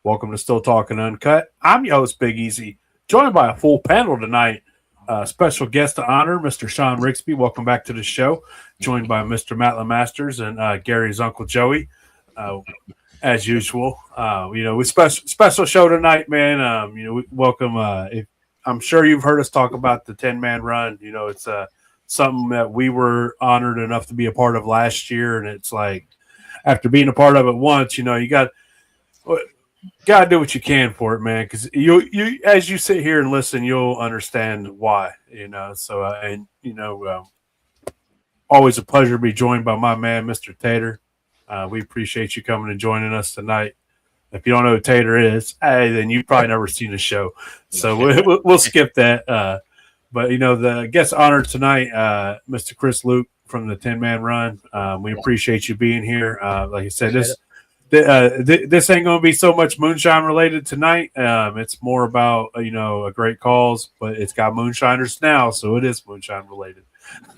Welcome to Still Talking Uncut. I'm your host, Big Easy, joined by a full panel tonight. Special guest to honor, Mr. Sean Rigsby. Welcome back to the show. Joined by Mr. Matt Lemasters and Gary's Uncle Joey, uh, as usual. We special show tonight, man. We welcome. I'm sure you've heard us talk about the 10-man run. It's something that we were honored enough to be a part of last year, and it's like after being a part of it once, you gotta do what you can for it, man. Because you as you sit here and listen, you'll understand why. So always a pleasure to be joined by my man, Mr. Tater. We appreciate you coming and joining us tonight. If you don't know who Tater is, hey, then you've probably never seen the show. So we'll skip that. But the guest honored tonight, Mr. Chris Luke from the 10-man run. We appreciate you being here. Like I said, this ain't going to be so much moonshine related tonight. It's more about a great cause, but it's got moonshiners now, so it is moonshine related.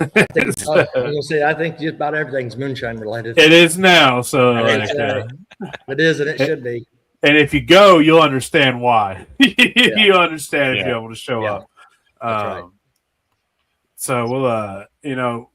I think just about everything's moonshine related. It is now, so it is, and it should be. And if you go, you'll understand why. You'll understand if you're able to show up. That's right. So we'll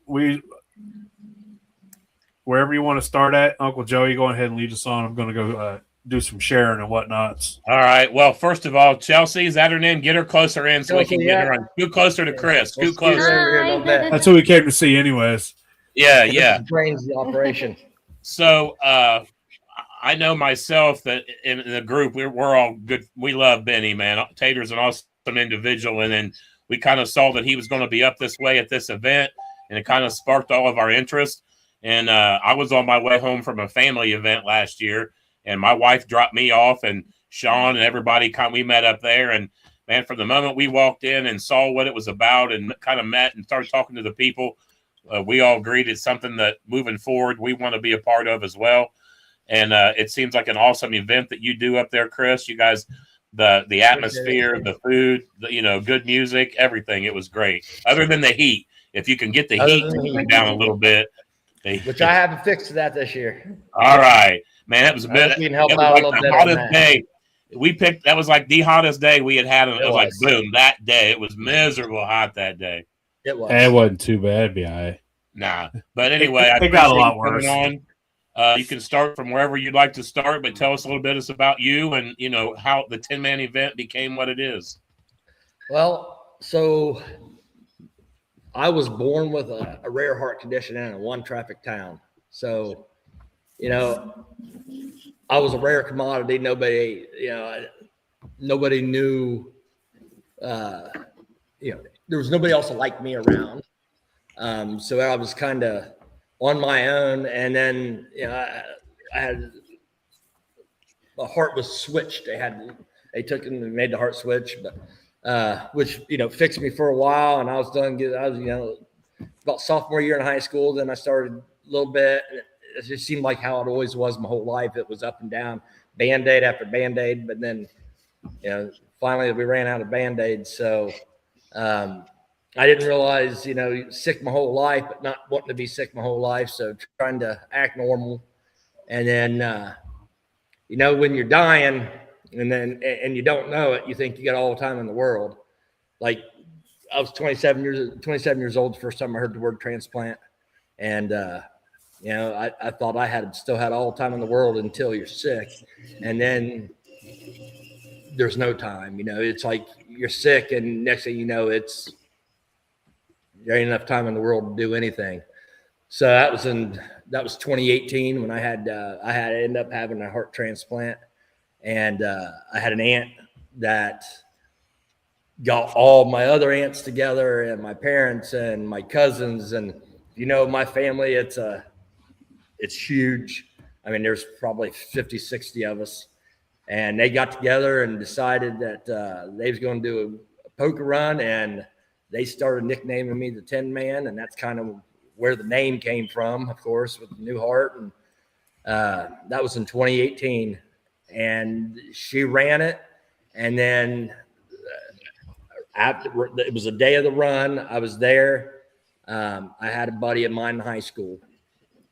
wherever you want to start at, Uncle Joey, go ahead and lead us on. I'm going to go do some sharing and whatnots. All right. Well, first of all, Chelsea, is that her name? Get her closer in so we can get her on. Scoot closer to Chris. Scoot closer. That's who we came to see anyways. Yeah. Brains the operation. So I know myself that in the group, we're all good. We love Benny, man. Tater's an awesome individual. And then we kind of saw that he was going to be up this way at this event, and it kind of sparked all of our interest. And I was on my way home from a family event last year, and my wife dropped me off, and Sean and everybody we met up there. And man, from the moment we walked in and saw what it was about and kind of met and started talking to the people, we all agreed it's something that moving forward, we want to be a part of as well. And it seems like an awesome event that you do up there, Chris. You guys, the atmosphere, the food, good music, everything. It was great. Other than the heat, if you can get the heat to come down a little bit. Which I haven't fixed that this year. All right, man. That was a bit. We can help out a little bit. Hottest day we picked. That was like the hottest day we had. It was like boom that day. It was miserable hot that day. It was. It wasn't too bad, be all right. Nah, but anyway, it got a lot worse. You can start from wherever you'd like to start, but tell us a little bit about you and how the 10-man event became what it is. Well, so I was born with a rare heart condition in a one traffic town. So, I was a rare commodity. Nobody knew, there was nobody else like me around. So I was kind of on my own. And then, I had, the heart was switched. They took and made the heart switch, but which fixed me for a while, and I was done. I was about sophomore year in high school. Then I started a little bit. It just seemed like how it always was my whole life. It was up and down, Band-Aid after Band-Aid. But then, finally we ran out of Band-Aids. So I didn't realize, sick my whole life, but not wanting to be sick my whole life. So trying to act normal, and then when you're dying. And you don't know it. You think you got all the time in the world. Like I was 27 years old the first time I heard the word transplant, and I thought I still had all the time in the world until you're sick, and then there's no time. It's like you're sick, and next thing you know, there ain't enough time in the world to do anything. So that was 2018 when I ended up having a heart transplant. And I had an aunt that got all my other aunts together and my parents and my cousins. And, my family, it's huge. I mean, there's probably 50, 60 of us. And they got together and decided that they was going to do a poker run. And they started nicknaming me the 10-man. And that's kind of where the name came from, of course, with the new heart. And that was in 2018. And she ran it, and then it was a day of the run. I was there. I had a buddy of mine in high school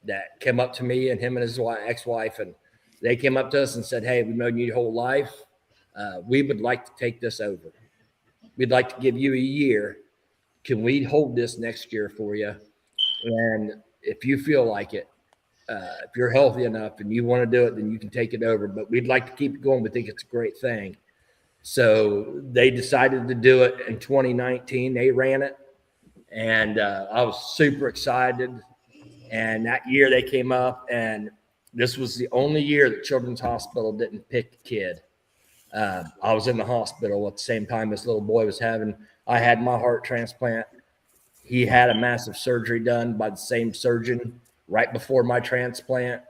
that came up to me, and him and his ex-wife, and They came up to us and said, hey, we've known you your whole life. We would like to take this over. We'd like to give you a year. Can we hold this next year for you? And if you feel like it, if you're healthy enough and you want to do it, then you can take it over. But we'd like to keep it going. We think it's a great thing. So they decided to do it in 2019. They ran it. And I was super excited. And that year they came up, and this was the only year that Children's Hospital didn't pick a kid. I was in the hospital at the same time this little boy was having. I had my heart transplant. He had a massive surgery done by the same surgeon right before my transplant.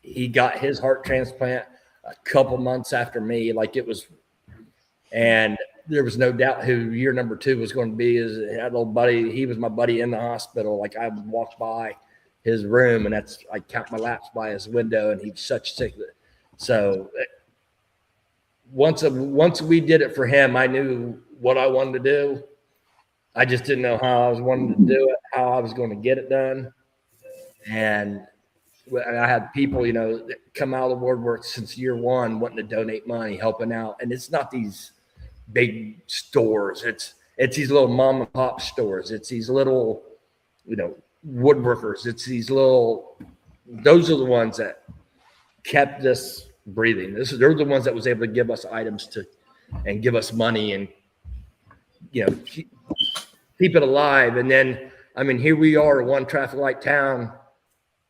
He got his heart transplant a couple months after me, and there was no doubt who year number 2 was going to be. Is that little buddy? He was my buddy in the hospital. Like, I would walk by his room, and I count my laps by his window, and he was such sick. So once we did it for him, I knew what I wanted to do. I just didn't know how I was wanting to do it, how I was going to get it done. And I had people, that come out of the woodwork since year 1 wanting to donate money, helping out. And it's not these big stores. It's these little mom and pop stores. It's these little, woodworkers. It's these those are the ones that kept this breathing. They're the ones that was able to give us items and give us money and, keep it alive. And then, here we are, one traffic light town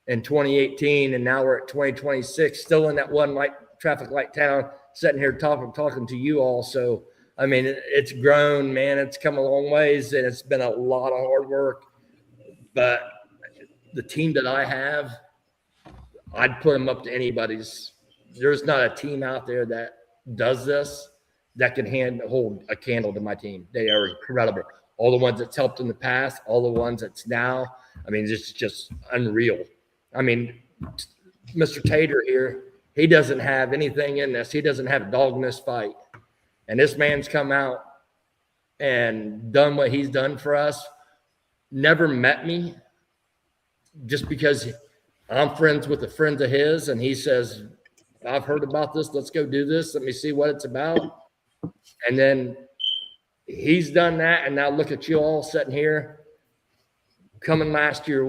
in 2018, and now we're at 2026, still in that one traffic light town, sitting here talking to you all. So, it's grown, man. It's come a long ways, and it's been a lot of hard work. But the team that I have, I'd put them up to anybody's. There's not a team out there that does this that can hold a candle to my team. They are incredible. All the ones that's helped in the past, all the ones that's now. It's just unreal. Mr. Tater here, he doesn't have anything in this. He doesn't have a dog in this fight. And this man's come out and done what he's done for us. Never met me, just because I'm friends with a friend of his, and he says, I've heard about this. Let's go do this. Let me see what it's about. And then he's done that, and now look at you all sitting here, coming last year,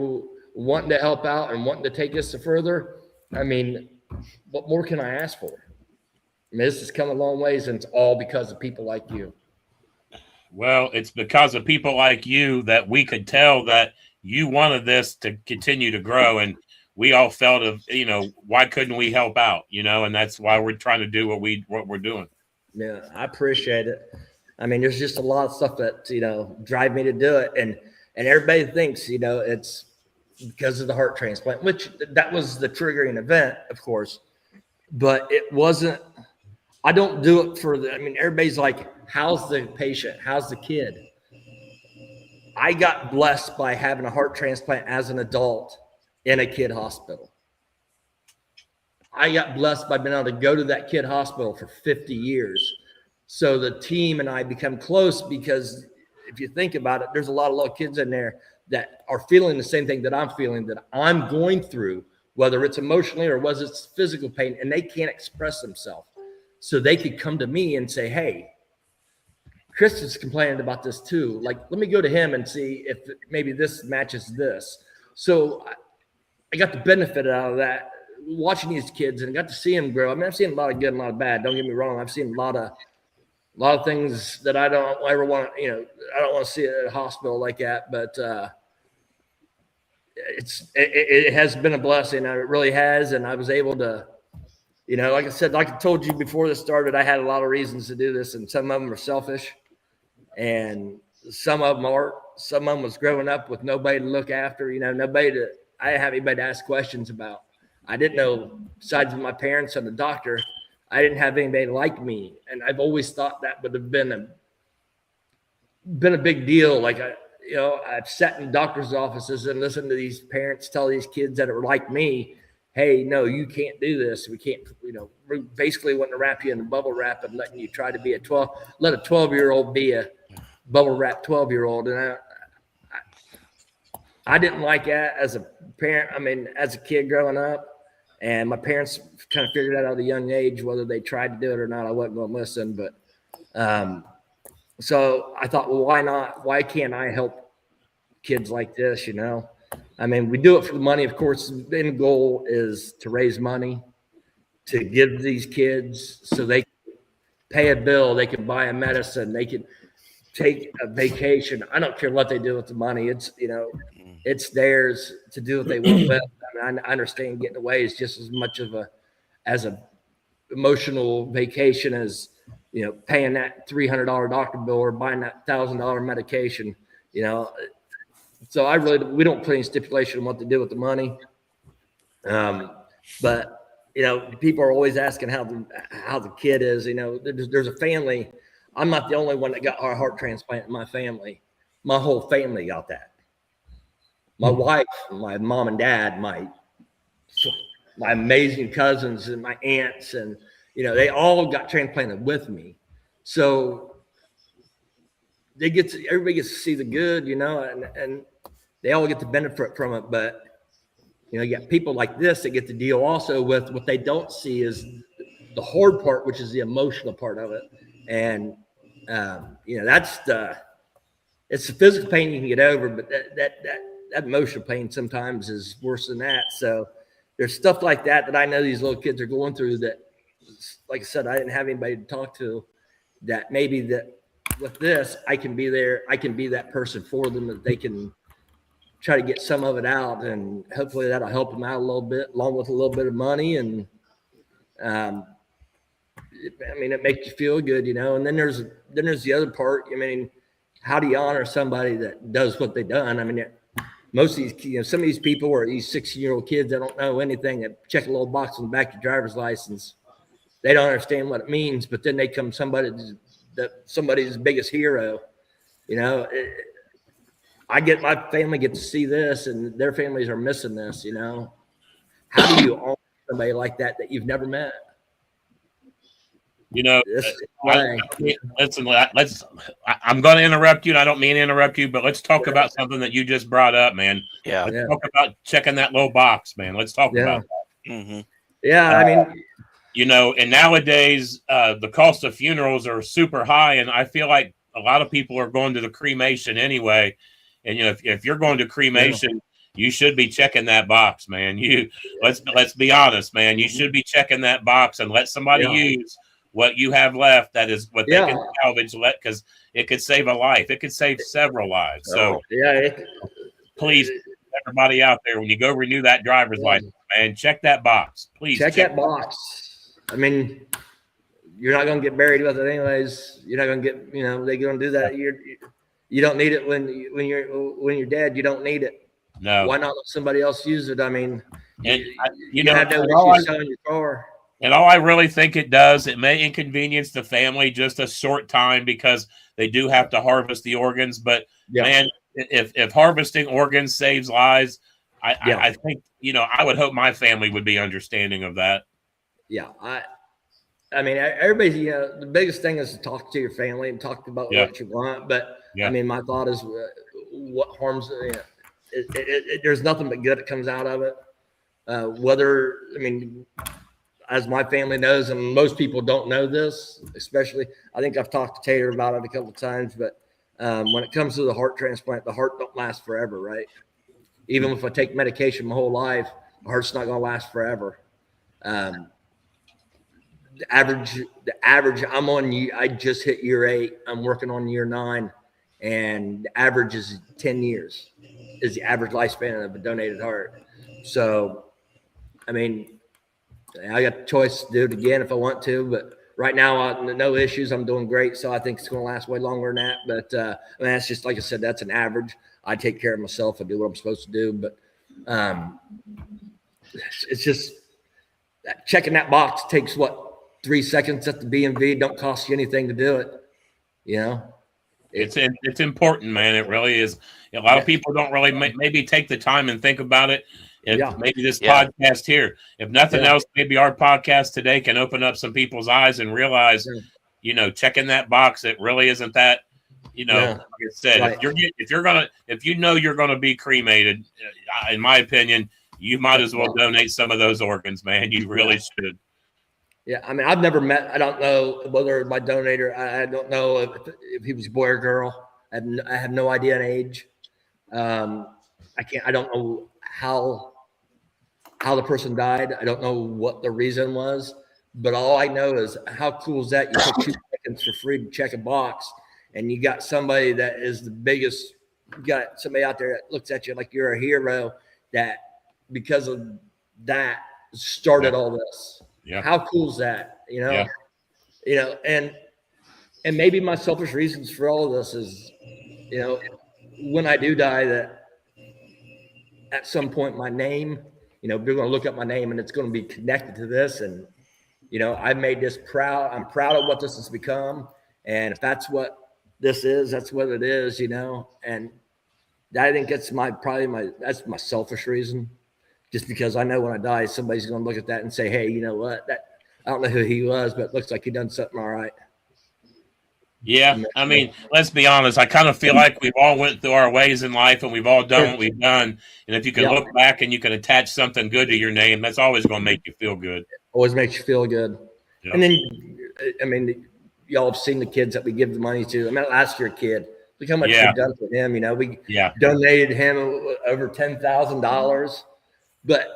wanting to help out and wanting to take us further. What more can I ask for? This has come a long ways, and it's all because of people like you. Well, it's because of people like you that we could tell that you wanted this to continue to grow, and we all felt why couldn't we help out, and that's why we're trying to do what we're doing. Yeah, I appreciate it. There's just a lot of stuff that, drive me to do it. And everybody thinks, it's because of the heart transplant, which that was the triggering event, of course, but it wasn't. I don't do it for everybody's like, how's the patient? How's the kid? I got blessed by having a heart transplant as an adult in a kid hospital. I got blessed by being able to go to that kid hospital for 50 years. So the team and I become close, because if you think about it, there's a lot of little kids in there that are feeling the same thing that I'm feeling, that I'm going through, whether it's emotionally or whether it's physical pain, and they can't express themselves. So they could come to me and say, hey, Chris is complaining about this too. Let me go to him and see if maybe this matches this. So I got the benefit out of that, watching these kids, and got to see them grow. I've seen a lot of good and a lot of bad. Don't get me wrong. I've seen a lot of things that I don't ever want to, I don't want to see at a hospital like that. But it has been a blessing. It really has. And I was able to, like I said, like I told you before this started, I had a lot of reasons to do this, and some of them are selfish, and some of them aren't. Some of them was growing up with nobody to look after, I didn't have anybody to ask questions about. I didn't know, besides my parents and the doctor, I didn't have anybody like me. And I've always thought that would have been a big deal. I've sat in doctor's offices and listened to these parents tell these kids that are like me, hey, no, you can't do this. We can't, we're basically wanting to wrap you in a bubble wrap and letting you try to be let a 12-year-old be a bubble wrap 12-year-old. And I didn't like that as a parent. As a kid growing up, And my parents kind of figured out at a young age whether they tried to do it or not. I wasn't going to listen, but so I thought, well, why not? Why can't I help kids like this? I mean, we do it for the money. Of course, the end goal is to raise money to give these kids so they can pay a bill, they can buy a medicine, they can take a vacation. I don't care what they do with the money. It's, it's theirs to do what they want with. I mean, I understand getting away is just as much of a emotional vacation as, paying that $300 doctor bill or buying that $1,000 medication, So we don't put any stipulation on what to do with the money. But people are always asking how the kid is. There's a family. I'm not the only one that got a heart transplant in my family. My whole family got that. My wife, my mom and dad, my amazing cousins and my aunts, and they all got transplanted with me. So everybody gets to see the good, and they all get to benefit from it. But you got people like this that get to deal also with what they don't see is the hard part, which is the emotional part of it. And it's the physical pain you can get over, but that emotional pain sometimes is worse than that. So there's stuff like that I know these little kids are going through that, like I said, I didn't have anybody to talk to, that maybe that with this, I can be there. I can be that person for them, that they can try to get some of it out, and hopefully that'll help them out a little bit, along with a little bit of money. And it makes you feel good, and then there's the other part. I mean, how do you honor somebody that does what they've done? I mean, most of these, some of these people are these 16-year-old kids that don't know anything, that check a little box on the back of your driver's license. They don't understand what it means, but then they come somebody's biggest hero. My family get to see this, and their families are missing this. How do you honor somebody like that you've never met? Listen, I'm going to interrupt you, and I don't mean to interrupt you, but let's talk about something that you just brought up, man. Yeah. Let's talk about checking that little box, man. Let's talk about that. Mm-hmm. Yeah, I mean, and nowadays the cost of funerals are super high, and I feel like a lot of people are going to the cremation anyway. And if you're going to cremation, you should be checking that box, man. Let's be honest, man. You should be checking that box and let somebody use what you have left. That is what they can salvage, because it could save a life. It could save several lives. So please, everybody out there, when you go renew that driver's license, man, check that box. Please check that box. I mean, you're not going to get buried with it anyways. You're not going to get, they're going to do that. You don't need it when you're dead. You don't need it. No. Why not let somebody else use it? I mean, you have no issues selling your car. And all I really think it does, it may inconvenience the family just a short time, because they do have to harvest the organs. But man, if harvesting organs saves lives, I think, I would hope my family would be understanding of that. Yeah. I mean, everybody, the biggest thing is to talk to your family and talk about what you want. But I mean, my thought is what harms, there's nothing but good that comes out of it. As my family knows, and most people don't know this, especially, I think I've talked to Tater about it a couple of times, but when it comes to the heart transplant, the heart don't last forever, right? Even if I take medication my whole life, the heart's not going to last forever. The average, I just hit year 8. I'm working on year 9, and the average is 10 years is the average lifespan of a donated heart. So, I mean, I got the choice to do it again if I want to, but right now, no issues. I'm doing great. So I think it's going to last way longer than that. But that's just, like I said, that's an average. I take care of myself. I do what I'm supposed to do. But it's just checking that box takes 3 seconds at the BMV. Don't cost you anything to do it. It's important, man. It really is. A lot of people don't really maybe take the time and think about it. Maybe this podcast here, if nothing else, maybe our podcast today can open up some people's eyes and realize, checking that box, it really isn't that, like I said, if you're gonna be cremated, in my opinion, You might as well donate some of those organs, man. You really should. Yeah, I mean, I've never met. I don't know whether my donator. I don't know if he was a boy or girl. I have no idea an age. I can't. I don't know how the person died. I don't know what the reason was. But all I know is how cool is that? You took 2 seconds for free to check a box, and you got somebody that is the biggest. You got somebody out there that looks at you like you're a hero. That because of that started all this. Yeah. How cool is that? Yeah. And maybe my selfish reasons for all of this is, when I do die, that at some point my name, they're going to look up my name and it's going to be connected to this. And, I made this proud. I'm proud of what this has become. And if that's what this is, that's what it is, and I think that's that's my selfish reason. Just because I know when I die, somebody's going to look at that and say, hey, you know what? I don't know who he was, but it looks like he done something all right. Yeah. I mean, let's be honest. I kind of feel like we've all went through our ways in life and we've all done what we've done. And if you can look back and you can attach something good to your name, that's always going to make you feel good. Always makes you feel good. Yep. And then, I mean, y'all have seen the kids that we give the money to. I mean, last year kid, look how much we've done for him. We donated him over $10,000. But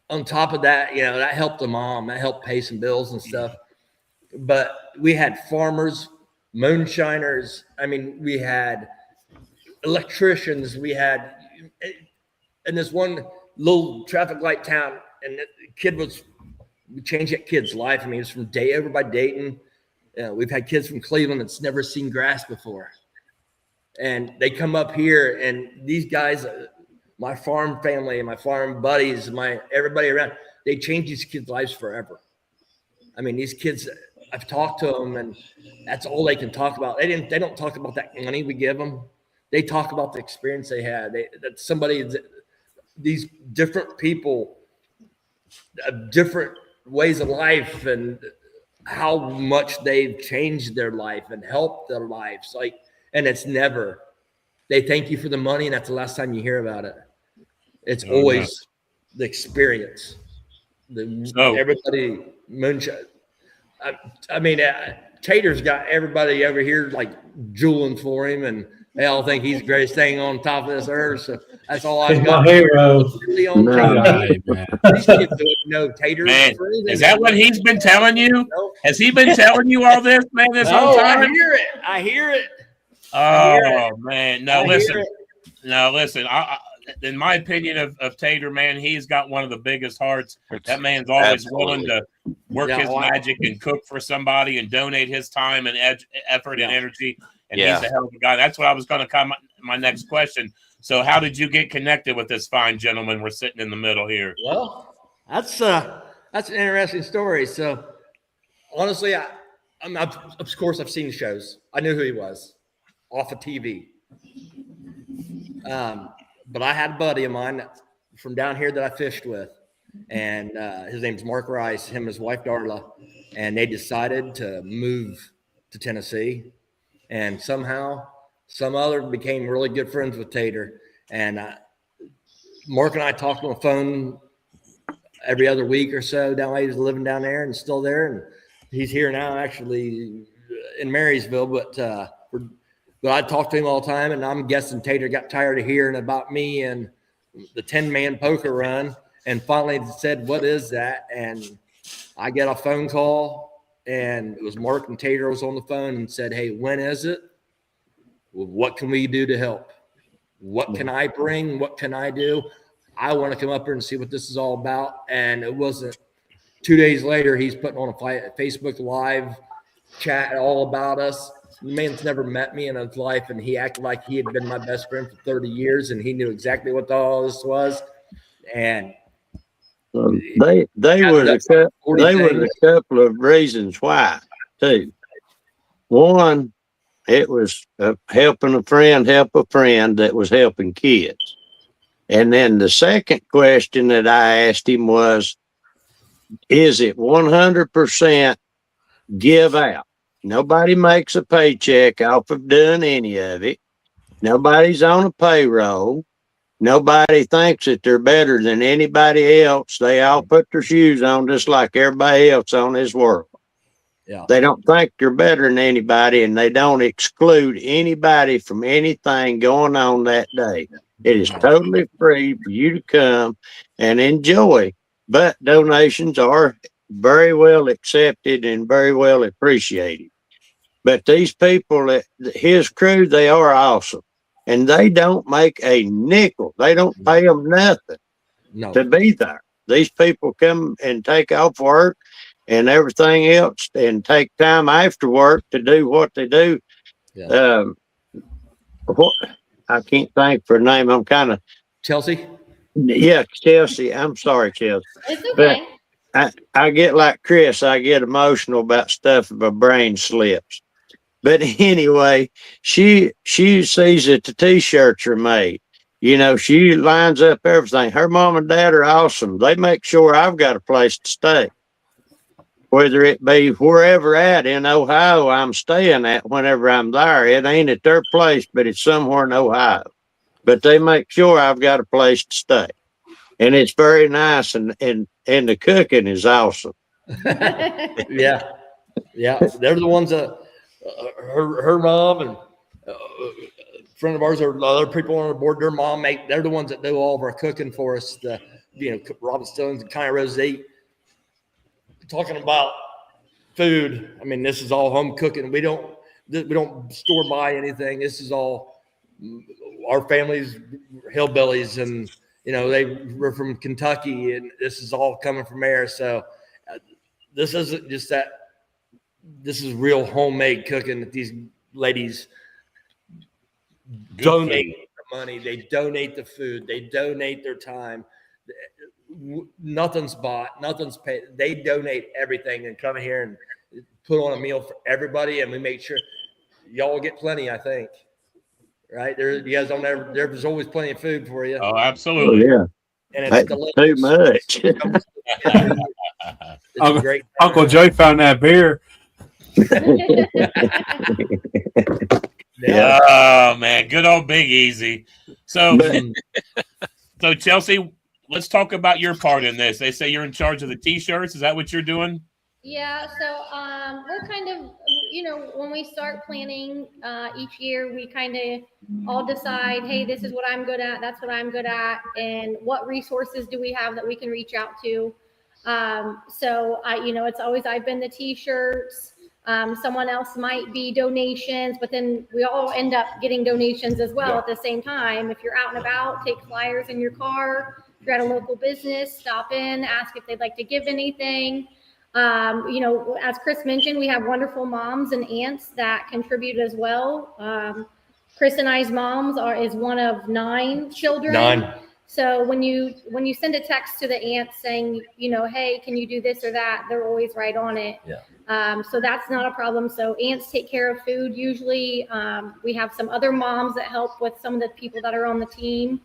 on top of that, that helped the mom. That helped pay some bills and stuff. But we had farmers, moonshiners. I mean, we had electricians. We had in this one little traffic light town, and the kid we changed that kid's life. I mean, it's from over by Dayton. We've had kids from Cleveland that's never seen grass before. And they come up here, and these guys – my farm family and my farm buddies, everybody around, they change these kids' lives forever. I mean, these kids, I've talked to them, and that's all they can talk about. They don't talk about that money we give them. They talk about the experience they had. These different people, different ways of life, and how much they've changed their life and helped their lives. And it's never. They thank you for the money, and that's the last time you hear about it. It's always the experience. Everybody moonshine. I mean, Tater's got everybody over here like jeweling for him, and they all think he's the greatest thing on top of this earth. So that's all I've got. My hero. These kids don't know Tater. Man, is that what he's been telling you? No. Has he been telling you all this, man, this whole time? I hear it. Oh, man. No, listen. In my opinion of Tater, man, he's got one of the biggest hearts. That man's always willing to work his magic and cook for somebody and donate his time and effort and energy. And he's a hell of a guy. That's what I was going to come my next question. So how did you get connected with this fine gentleman we're sitting in the middle here? Well, that's an interesting story. So honestly, of course I've seen shows. I knew who he was off of TV. But I had a buddy of mine from down here that I fished with, and his name's Mark Rice, him and his wife Darla, and they decided to move to Tennessee, and somehow some other became really good friends with Tater, and Mark and I talked on the phone every other week or so. He was living down there and still there, and he's here now actually in Marysville, but I talk to him all the time, and I'm guessing Tater got tired of hearing about me and the 10-man poker run and finally said, what is that? And I get a phone call, and it was Mark and Tater was on the phone and said, hey, when is it? What can we do to help? What can I bring? What can I do? I want to come up here and see what this is all about. And it wasn't 2 days later, he's putting on a Facebook Live chat all about us. The man's never met me in his life, and he acted like he had been my best friend for 30 years, and he knew exactly what all this was. And they were the couple of reasons why, too. One, it was helping a friend help a friend that was helping kids. And then the second question that I asked him was, is it 100% give out? Nobody makes a paycheck off of doing any of it. Nobody's on a payroll. Nobody thinks that they're better than anybody else. They all put their shoes on just like everybody else on this world. Yeah. They don't think they're better than anybody, and they don't exclude anybody from anything going on that day. It is totally free for you to come and enjoy, but donations are very well accepted and very well appreciated. But these people, his crew, they are awesome. And they don't make a nickel. They don't pay them nothing to be there. These people come and take off work and everything else and take time after work to do what they do. Yeah. I can't think for a name. I'm kind of Chelsea. Yeah, Chelsea. I'm sorry, Chelsea. It's okay. But I get like Chris. I get emotional about stuff if my brain slips. But anyway, she sees that the T-shirts are made. You know, she lines up everything. Her mom and dad are awesome. They make sure I've got a place to stay. Whether it be wherever at in Ohio I'm staying at whenever I'm there. It ain't at their place, but it's somewhere in Ohio. But they make sure I've got a place to stay. And it's very nice, and the cooking is awesome. Yeah. They're the ones that her mom and a friend of ours or other people on the board, their mom they're the ones that do all of our cooking for us. Robin Stones and Connie Rose talking about food. I mean, this is all home cooking. We don't store buy anything. This is all our family's hillbillies, and they were from Kentucky, and this is all coming from there. So this isn't just that. This is real homemade cooking that these ladies donate the money. They donate the food. They donate their time. Nothing's bought. Nothing's paid. They donate everything and come here and put on a meal for everybody. And we make sure y'all get plenty, I think. Right? You guys don't ever, there's always plenty of food for you. Oh, absolutely. Oh, yeah. And it's delicious. Too much. It's great. Uncle Joe found that beer. Yeah. Oh man, good old Big Easy. So Chelsea, let's talk about your part in this. They say you're in charge of the T-shirts. Is that what you're doing? Yeah, so we're kind of, when we start planning each year, we kind of all decide, hey, this is what I'm good at, that's what I'm good at, and what resources do we have that we can reach out to. So it's always I've been the T-shirts. Someone else might be donations, but then we all end up getting donations as well at the same time. If you're out and about, take flyers in your car. If you're at a local business, stop in, ask if they'd like to give anything. As Chris mentioned, we have wonderful moms and aunts that contribute as well. Chris and I's moms is one of 9 children. 9. So when you send a text to the aunts saying, hey, can you do this or that? They're always right on it. Yeah. So that's not a problem. So aunts take care of food usually. We have some other moms that help with some of the people that are on the team.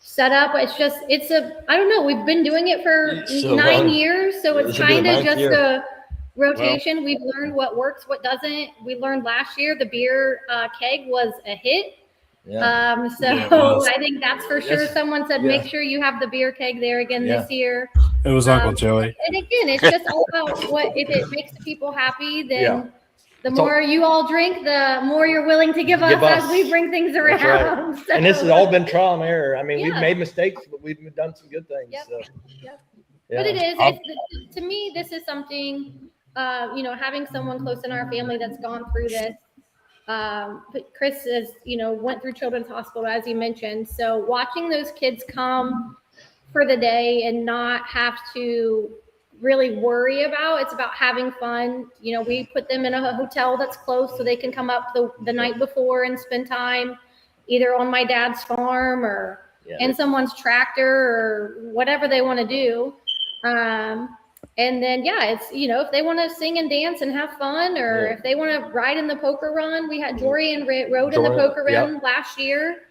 Set up. I don't know. We've been doing it for 9 years. So it's kind of just a rotation. Well, we've learned what works, what doesn't. We learned last year the beer keg was a hit. Yeah. I think that's for sure. Someone said, make sure you have the beer keg there again this year. It was Uncle Joey. And again, it's just all about if it makes the people happy, then the more you all drink, the more you're willing to give us as we bring things around. Right. So, and this has all been trial and error. I mean, we've made mistakes, but we've done some good things. Yep. So. Yep. But it is, to me, this is something, having someone close in our family that's gone through this. But Chris is, went through Children's Hospital, as you mentioned. So watching those kids come for the day and not have to really worry it's about having fun. We put them in a hotel that's close so they can come up the night before and spend time either on my dad's farm or in someone's tractor or whatever they want to do. And then, it's, if they want to sing and dance and have fun, or if they want to ride in the poker run, we had Dorian rode in the poker run last year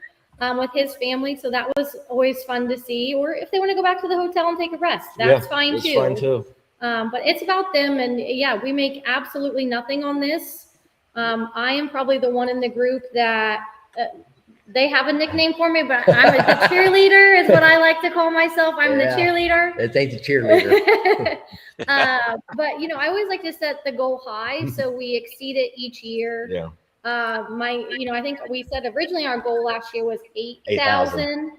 with his family. So that was always fun to see. Or if they want to go back to the hotel and take a rest, that's fine too. But it's about them. And we make absolutely nothing on this. I am probably the one in the group that they have a nickname for me, but I'm the cheerleader is what I like to call myself. I'm the cheerleader. It ain't the cheerleader. But I always like to set the goal high, so we exceed it each year. Yeah. I think we said originally our goal last year was 8,000,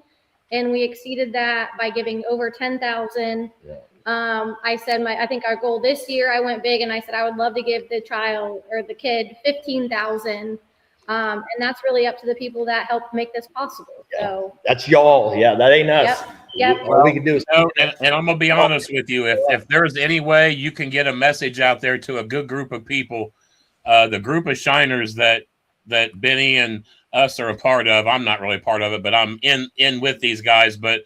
and we exceeded that by giving over 10,000. Yeah. I said I think our goal this year, I went big and I said I would love to give the child or the kid 15,000. And that's really up to the people that help make this possible. Yeah. So that's y'all. Yeah, that ain't us. Yep. All we can do is and I'm gonna be honest with you. If there's any way you can get a message out there to a good group of people, the group of shiners that Benny and us are a part of. I'm not really a part of it, but I'm in with these guys. But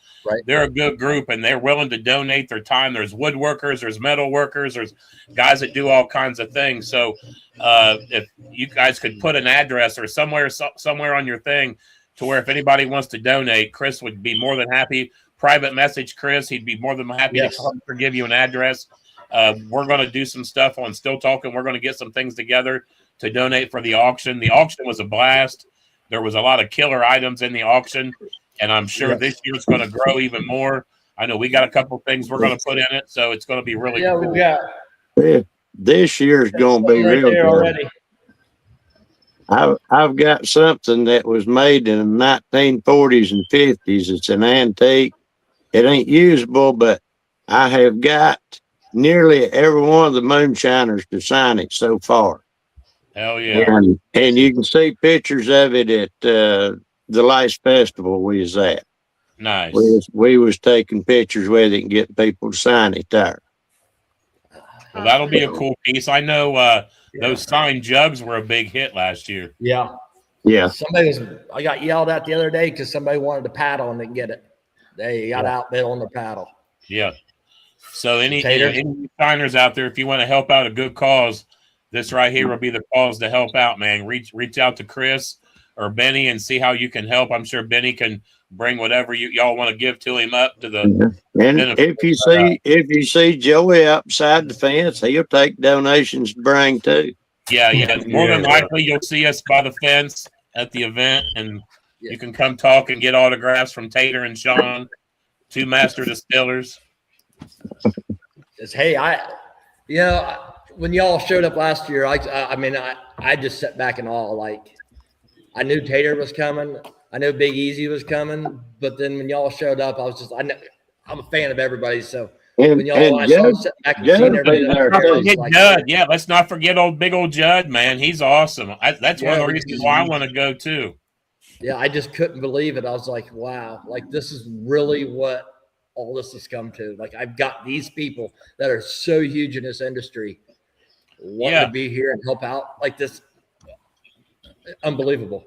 they're a good group, and they're willing to donate their time. There's woodworkers, there's metal workers, there's guys that do all kinds of things. So if you guys could put an address or somewhere on your thing to where if anybody wants to donate, Chris would be more than happy. Private message Chris. He'd be more than happy to give you an address. We're going to do some stuff on Still Talking. We're going to get some things together to donate for the auction. The auction was a blast. There was a lot of killer items in the auction, and I'm sure this year it's going to grow even more. I know we got a couple things we're going to put in it, so it's going to be really cool. we've got this year's going to be real good. Already. I've got something that was made in the 1940s and 50s. It's an antique. It ain't usable, but I have got nearly every one of the moonshiners to sign it so far. Hell yeah. And you can see pictures of it at the last festival we was at. Nice. We was taking pictures with it and getting people to sign it there. Well, that'll be a cool piece. I know those signed jugs were a big hit last year. Yeah. I got yelled at the other day because somebody wanted to paddle and didn't get it. They got outbid on the paddle. Yeah. So any shiners out there, if you want to help out a good cause, this right here will be the cause to help out, man. Reach out to Chris or Benny and see how you can help. I'm sure Benny can bring whatever y'all want to give to him up to the. And if you see Joey outside the fence, he'll take donations to bring too. Yeah. More than likely, you'll see us by the fence at the event, and you can come talk and get autographs from Tater and Sean, two master distillers. When y'all showed up last year, I just sat back in awe. Like, I knew Tater was coming. I knew Big Easy was coming. But then when y'all showed up, I'm a fan of everybody. So when y'all sat back and seen everybody there. Judd. Yeah, let's not forget big old Judd, man. He's awesome. That's one of the reasons why I want to go too. Yeah, I just couldn't believe it. I was like, wow, like this is really what all this has come to. Like, I've got these people that are so huge in this industry wanting to be here and help out like this. Unbelievable.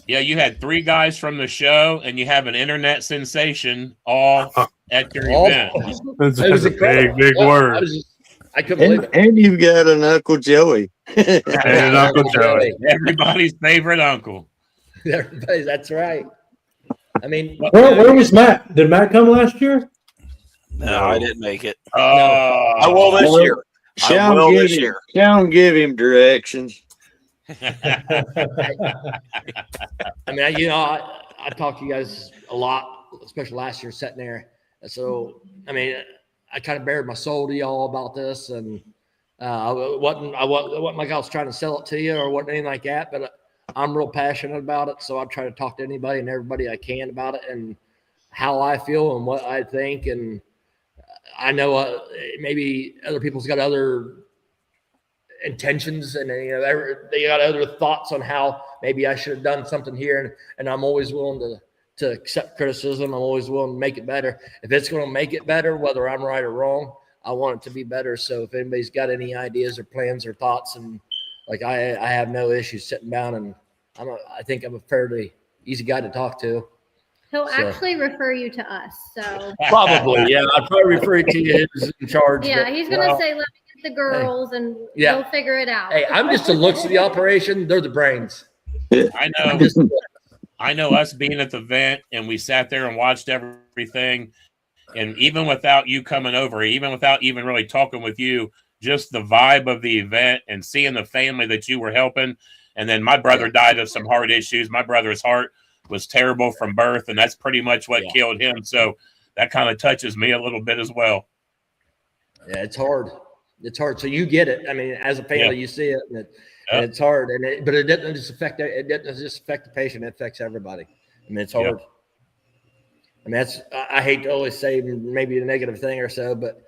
Yeah, you had 3 guys from the show, and you have an internet sensation all at your event. That's a big word. I couldn't believe it. And you've got an Uncle Joey. And Uncle Joey. Everybody's favorite uncle. That's right. I mean, where was Matt? Did Matt come last year? No, I didn't make it. I will this year. Sean, give him directions. I talked to you guys a lot, especially last year sitting there. So, I kind of bared my soul to y'all about this, and I wasn't like I was trying to sell it to you or wasn't anything like that, but I'm real passionate about it. So I try to talk to anybody and everybody I can about it and how I feel and what I think. And I know maybe other people's got other intentions and they got other thoughts on how maybe I should have done something here. And I'm always willing to accept criticism. I'm always willing to make it better. If it's going to make it better, whether I'm right or wrong, I want it to be better. So if anybody's got any ideas or plans or thoughts, and like I have no issues sitting down, and I think I'm a fairly easy guy to talk to. He'll actually refer you to us. So probably, yeah. I'd probably refer to you who's in charge. Yeah, he's gonna say, "Let me get the girls," and we'll figure it out. Hey, I'm just the looks of the operation. They're the brains. I know us being at the event, and we sat there and watched everything. And even without you coming over, even without even really talking with you, just the vibe of the event and seeing the family that you were helping. And then my brother died of some heart issues. My brother's heart was terrible from birth, and that's pretty much what killed him. So that kind of touches me a little bit as well. Yeah, it's hard. It's hard. So you get it. I mean, as a family, you see it, and it's hard. But it doesn't just affect the patient. It affects everybody. I mean, it's hard. I mean, I hate to always say maybe a negative thing or so, but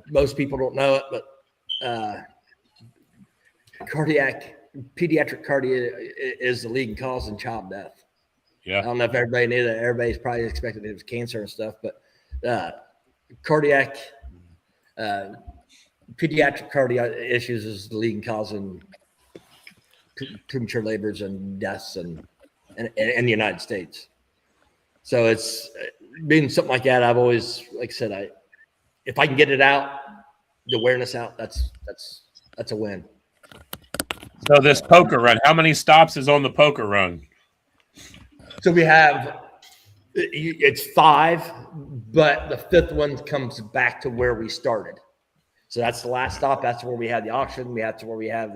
most people don't know it. But pediatric cardia is the leading cause in child death. Yeah. I don't know if everybody knew that. Everybody's probably expected it was cancer and stuff, but pediatric cardia issues is the leading cause in premature labors and deaths in the United States. So it's being something like that. I've always, like I said, if I can get it out, the awareness out, that's a win. So this poker run, how many stops is on the poker run? So we have, it's 5, but the 5th one comes back to where we started. So that's the last stop. That's where we had the auction. That's where we have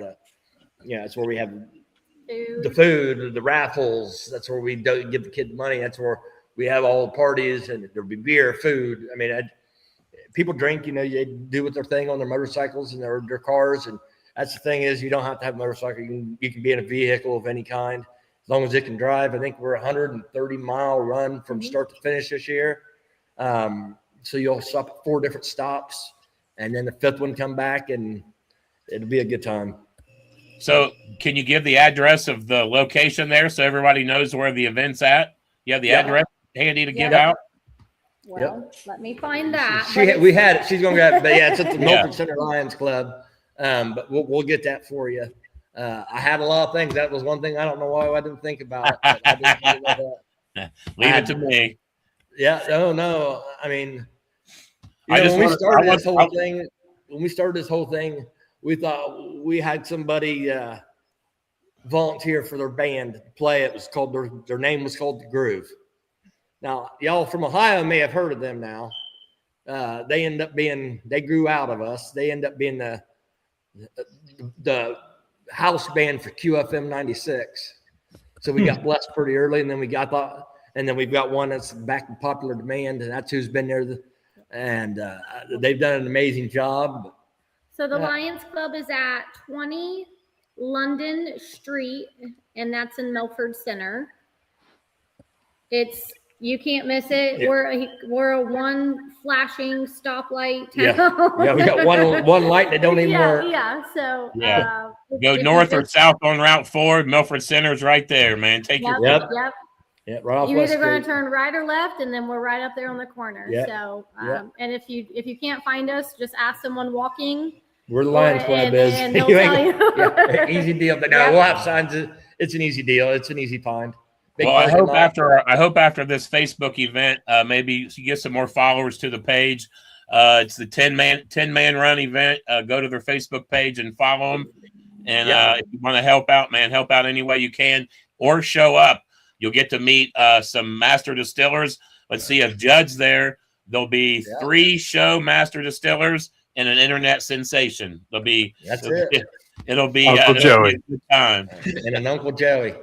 that's where we have the food, the raffles. That's where we give the kid money. That's where we have all the parties, and there'll be beer, food. I mean, people drink, they do their thing on their motorcycles and their cars. And that's the thing is, you don't have to have a motorcycle. You can be in a vehicle of any kind, as long as it can drive. I think we're a 130-mile run from start to finish this year. So you'll stop at 4 different stops, and then the 5th one come back, and it'll be a good time. So can you give the address of the location there so everybody knows where the event's at? You have the address handy to give out? Well, let me find that. We had it. She's going to grab it. But it's at the Milford Center Lions Club. But we'll get that for you. I had a lot of things. That was one thing I don't know why I didn't think about. Leave it to me. Yeah. No. I mean, when we started this whole thing, we thought we had somebody volunteer for their band to play. It was called their name was called The Groove. Now, y'all from Ohio may have heard of them now. They grew out of us. They end up being the house band for QFM 96. So we got blessed pretty early, and then we've got one that's back in popular demand, and that's who's been there. And they've done an amazing job. So the Lions Club is at 20 London Street, and that's in Milford Center. You can't miss it. Yeah. We're a one flashing stoplight town. Yeah, we got one light that don't even work. Yeah. So go north or south on Route 4. Milford Center's right there, man. Take your Yep. Yeah, right off You're West either going to Street. turn right or left, and then we're right up there on the corner. Yep. So, and if you can't find us, just ask someone walking. Where the Lions Club is. And they'll tell you. Easy deal. But no, we'll have signs. It's an easy deal. It's an easy find. I hope after this Facebook event, maybe you get some more followers to the page. It's the 10-man run event. Go to their Facebook page and follow them. And if you want to help out, man, help out any way you can, or show up. You'll get to meet some master distillers. Let's see, a judge there. There'll be 3 show master distillers and an internet sensation. It'll be Uncle Joey. Joey. It'll be a good time. And an Uncle Joey.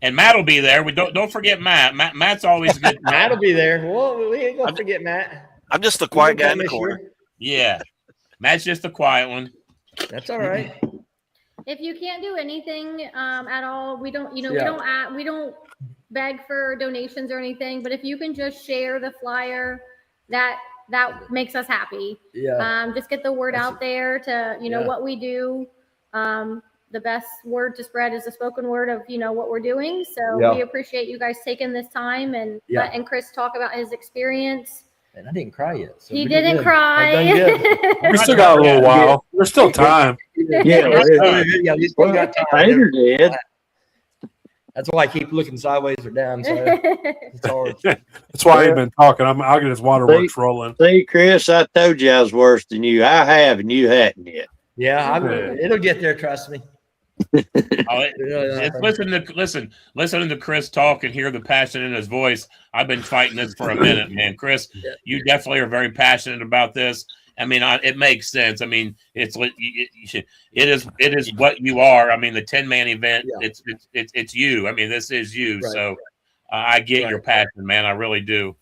And Matt will be there. We don't forget Matt. Matt's always good. Matt will be there. Well, we ain't gonna forget Matt. I'm just the quiet guy in the corner. Yeah, Matt's just the quiet one. That's all right. If you can't do anything at all, we don't we don't beg for donations or anything. But if you can just share the flyer, that makes us happy. Yeah. Just get the word out there to what we do. The best word to spread is the spoken word of what we're doing. So we appreciate you guys taking this time and letting Chris talk about his experience. And I didn't cry yet. So he didn't cry. We still got a little while. There's still time. We still got time. Tater did. That's why I keep looking sideways or down. So it's hard. That's why I ain't been talking. I'll get his waterworks rolling. See, Chris, I told you I was worse than you. I have, and you hadn't yet. Yeah, it'll get there. Trust me. Listen to Chris talk and hear the passion in his voice. I've been fighting this for a minute, man. Chris, you definitely are very passionate about this, I mean, it makes sense. I mean, it is what you are. I mean, the 10-man event, it's you. I mean, this is you. Right. So I get your passion, man. I really do.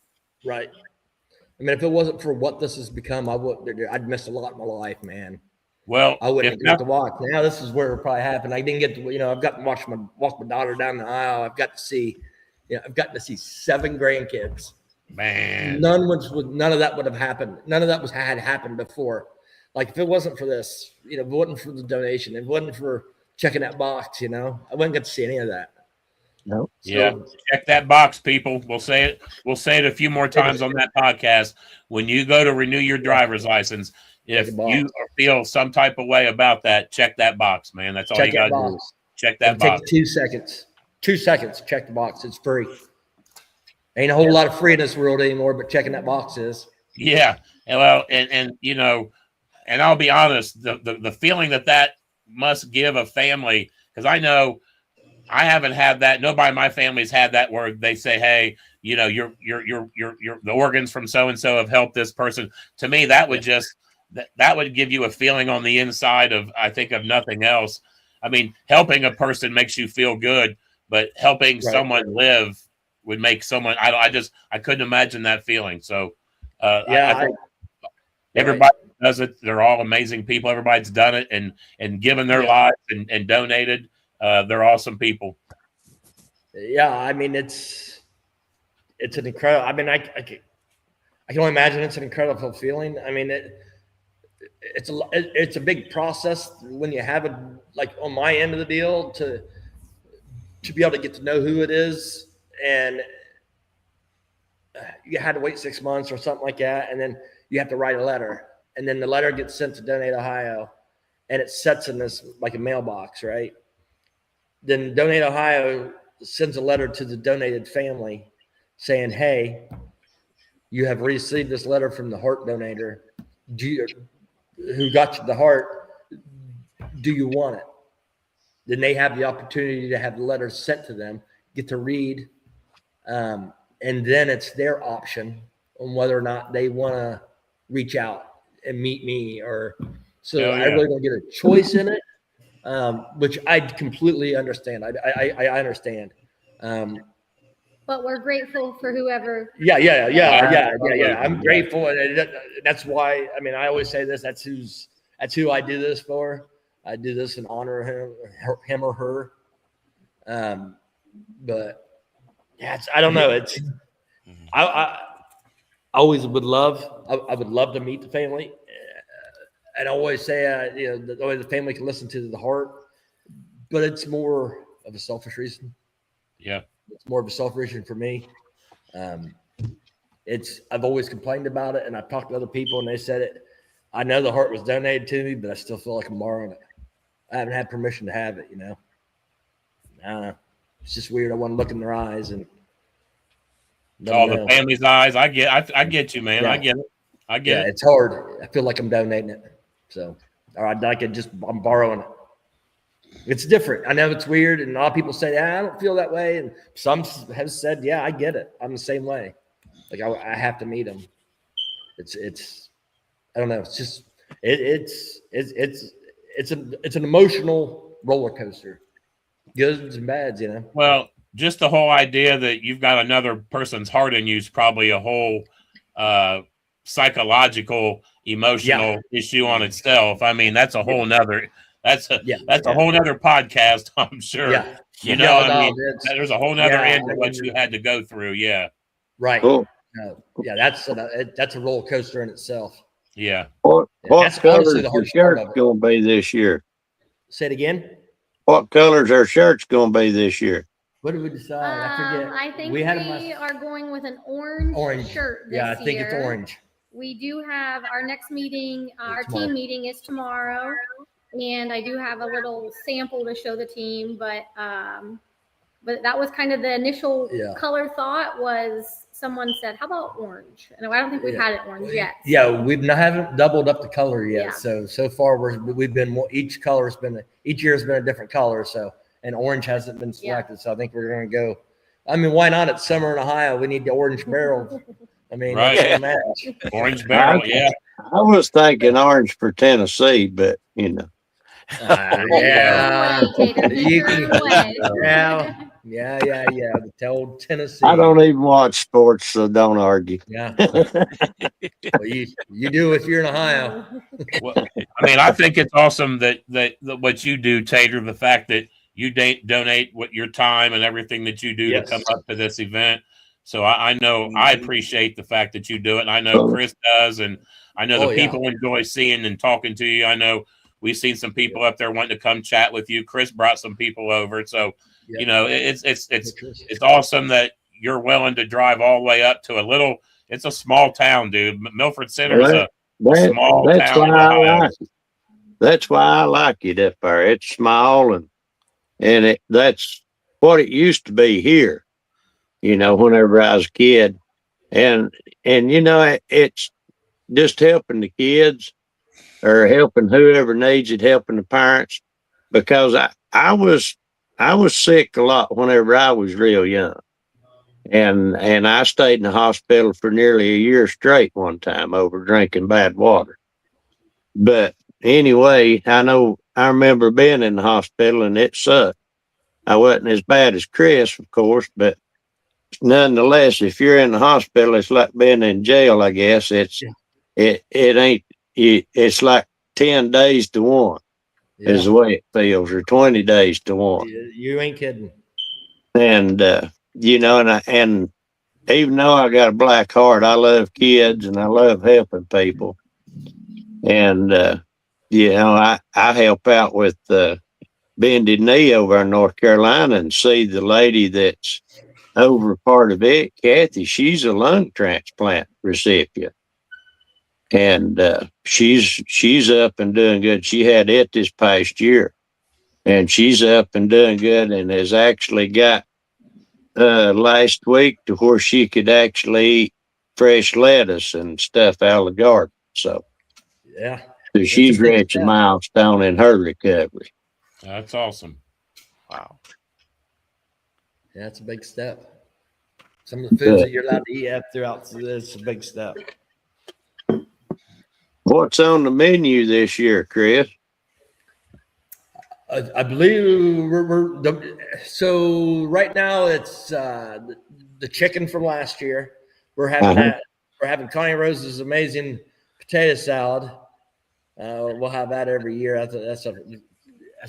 Right. I mean, if it wasn't for what this has become, I'd missed a lot in my life, man. Well, I wouldn't get to watch. Now this is where it probably happened. I didn't get to, I've got to walk my daughter down the aisle. I've got to see, I've gotten to see 7 grandkids. Man, None of that would have happened. None of that had happened before. Like if it wasn't for this, if it wasn't for the donation, if it wasn't for checking that box, I wouldn't get to see any of that. No. Yeah, check that box, people. We'll say it. We'll say it a few more times on that podcast. When you go to renew your driver's license, if you feel some type of way about that, check that box, man. That's all you got to do. Check that box. Take 2 seconds. 2 seconds. Check the box. It's free. Ain't a whole lot of free in this world anymore, but checking that box is. Yeah. Well, and I'll be honest, the feeling that must give a family, because I know I haven't had that. Nobody in my family's had that where they say, hey, your the organs from so and so have helped this person. To me, that would that would give you a feeling on the inside of, I think, of nothing else. I mean, helping a person makes you feel good, but helping someone live would make someone. I couldn't imagine that feeling. So I think everybody does it. They're all amazing people. Everybody's done it and given their lives and donated. They're awesome people. Yeah, I mean it's an incredible. I mean I can only imagine it's an incredible feeling. I mean it's a big process when you have it, like on my end of the deal, to be able to get to know who it is, and you had to wait 6 months or something like that, and then you have to write a letter, and then the letter gets sent to Donate Ohio, and it sets in this like a mailbox, right? Then Donate Ohio sends a letter to the donated family saying, hey, you have received this letter from the heart donator. Who got you the heart? Do you want it? Then they have the opportunity to have the letter sent to them, get to read, and then it's their option on whether or not they want to reach out and meet me. I really don't get a choice in it, which I completely understand. I understand. But we're grateful for whoever. Yeah. I'm grateful, and that's why. I mean, I always say this. That's who I do this for. I do this in honor of him or her. But yeah, I don't know. It's I always would love. I would love to meet the family, and I always say, the way the family can listen to the heart. But it's more of a selfish reason. Yeah. It's more of a selfish reason for me. I've always complained about it, and I've talked to other people, and they said it. I know the heart was donated to me, but I still feel like I'm borrowing it. I haven't had permission to have it, I don't know. It's just weird. I want to look in their eyes and. All the family's eyes. I get you, man. Yeah. I get it. It's hard. I feel like I'm donating it. So, I'm borrowing it. It's different. I know it's weird, and a lot of people say, I don't feel that way, and some have said, yeah, I get it. I'm the same way. Like I have to meet them. It's I don't know. It's just it's an emotional roller coaster, goods and bads, Well, just the whole idea that you've got another person's heart in you is probably a whole psychological, emotional issue on itself. I mean, that's a whole nother. That's a whole nother podcast, I'm sure. Yeah. There's a whole nother end to what you had to go through. Yeah. Right. Cool. That's a roller coaster in itself. Yeah. What colors are your shirts going to be this year? Say it again. What colors are shirts going to be this year? What did we decide? I forget. I think we are going with an orange shirt this year. Yeah, I think it's orange. We do have our next meeting. Our team meeting is tomorrow. And I do have a little sample to show the team, but that was kind of the initial color thought. Was someone said, "How about orange?" And I don't think we've had it orange yet. Yeah, haven't doubled up the color yet. Yeah. So far we've been each year has been a different color. So and orange hasn't been selected. Yeah. So I think we're going to go. I mean, why not? It's summer in Ohio. We need the orange barrel. I mean, right. Orange barrel. Yeah. I was thinking orange for Tennessee, but you know. Yeah. Take your own way, Tater. Take your own way. Yeah. The old Tennessee. I don't even watch sports, so don't argue. Yeah. Well, you do if you're in Ohio. Well, I mean, I think it's awesome that what you do, Tater. The fact that you donate what your time and everything that you do to come up to this event. So I know I appreciate the fact that you do it. And I know Chris does, and I know the people enjoy seeing and talking to you. I know we've seen some people up there wanting to come chat with you. Chris brought some people over, so you know it's awesome that you're willing to drive all the way up to a little. It's a small town, dude. Milford Center is a small town. That's why I like it up there. It's small and that's what it used to be here. You know, whenever I was a kid, and you know, it's just helping the kids or helping whoever needs it, helping the parents, because I was sick a lot whenever I was real young, and I stayed in the hospital for nearly a year straight one time over drinking bad water. But anyway, I remember being in the hospital and it sucked. I wasn't as bad as Chris, of course, but nonetheless, if you're in the hospital, it's like being in jail, I guess. It's like 10 days to 1 is the way it feels, or 20 days to 1. You ain't kidding. And, you know, and even though I got a black heart, I love kids and I love helping people. And, you know, I help out with Bended Knee over in North Carolina and see the lady that's over part of it, Kathy, she's a lung transplant recipient. And she's up and doing good. She had it this past year. And she's up and doing good and has actually got last week to where she could actually eat fresh lettuce and stuff out of the garden. So she's reached a milestone in her recovery. That's awesome. Wow. Yeah, that's a big step. Some of the foods that you're allowed to eat throughout this is a big step. What's on the menu this year, Chris? I believe so right now it's the chicken from last year. We're having that. We're having Connie Rose's amazing potato salad. We'll have that every year. That's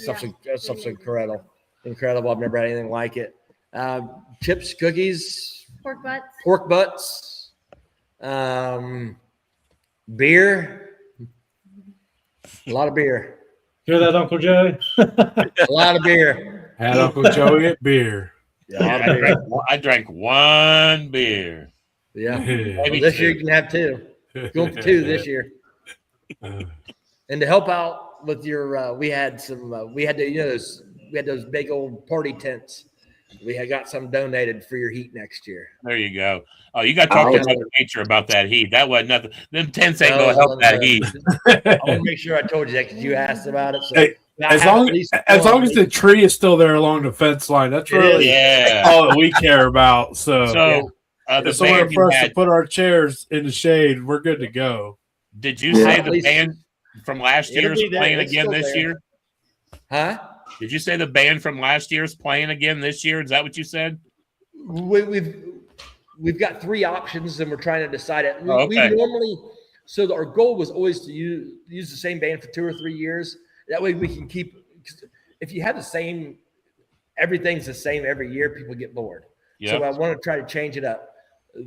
something incredible. I've never had anything like it. Chips, cookies, pork butts, beer, a lot of beer. Hear that, Uncle Joey? A lot of beer. Had Uncle Joey get beer. Yeah, I drank one beer. Yeah. Well, this year you can have 2. Going for 2 this year. And to help out with your, we had those big old party tents. We had got some donated for your heat next year. There you go. Oh, you got to talk to Mother Nature about that heat. That wasn't nothing. Them tents ain't going to help that heat. I want to make sure I told you that because you asked about it. So hey, as long as the tree is still there along the fence line, that's really all that we care about. So somewhere for us to put our chairs in the shade, we're good to go. Did you say the band from last year is playing again this year? Huh? Did you say the band from last year is playing again this year? Is that what you said? We've got 3 options and we're trying to decide it. We normally, so our goal was always to use the same band for 2 or 3 years. That way we can keep. If you have the same, everything's the same every year, people get bored. Yep. So I want to try to change it up.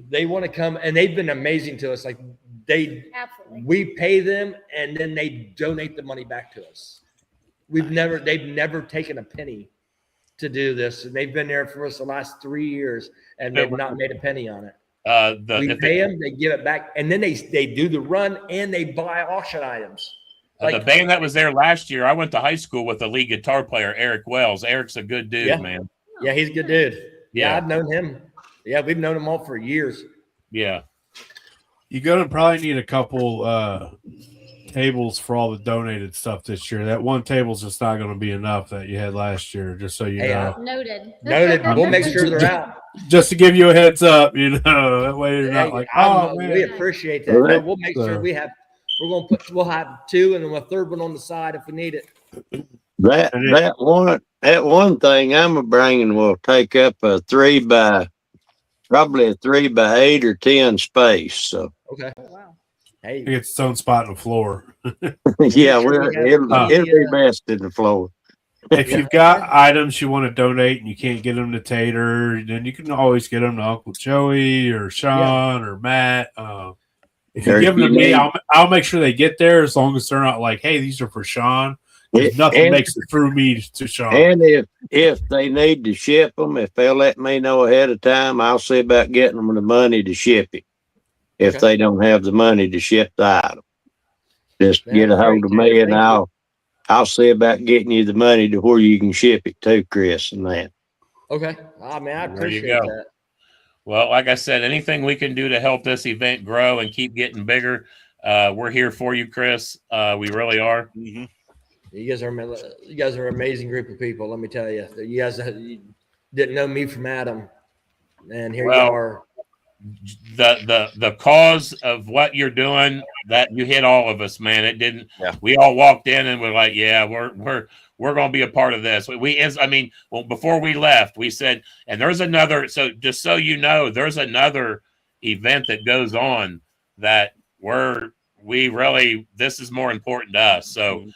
They want to come and they've been amazing to us. Like we pay them and then they donate the money back to us. They've never taken a penny to do this, and they've been there for us the last 3 years, and they've not made a penny on it. We pay them, they give it back, and then they do the run and they buy auction items. The band that was there last year, I went to high school with a lead guitar player, Eric Wells. Eric's a good dude, man. Yeah, he's a good dude. Yeah, I've known him. Yeah, we've known him all for years. Yeah. You're going to probably need a couple tables for all the donated stuff this year. That one table's just not going to be enough that you had last year, just so you know. Noted. We'll make sure they're out. Just to give you a heads up, that way you're not like, oh, man. We appreciate that. We'll make sure we have we'll have two and then a third one on the side if we need it. That one thing I'm bringing will take up probably a 3 by 8 or 10 space. So Okay. Oh, wow. Hey, It gets its own spot on the floor. yeah, sure we have it'll be best in the floor. If you've got items you want to donate and you can't get them to Tater, then you can always get them to Uncle Joey or Sean or Matt. If you give them to me, I'll make sure they get there as long as they're not like, hey, these are for Sean. Nothing makes it through me to Sean. And if they need to ship them, if they'll let me know ahead of time, I'll see about getting them the money to ship it. If they don't have the money to ship the item, just get a hold of me and I'll see about getting you the money to where you can ship it to, Chris, and that. Okay. I mean, I There you appreciate go. that. Well, like I said, anything we can do to help this event grow and keep getting bigger, we're here for you, Chris. We really are. Mm-hmm. You guys are an amazing group of people. Let me tell you, you didn't know me from Adam, and here you are. The cause of what you're doing, that you hit all of us, man. It didn't. Yeah. We all walked in and we're like, yeah, we're going to be a part of this. Before we left, we said, and there's another. So just so you know, there's another event that goes on that this is more important to us. So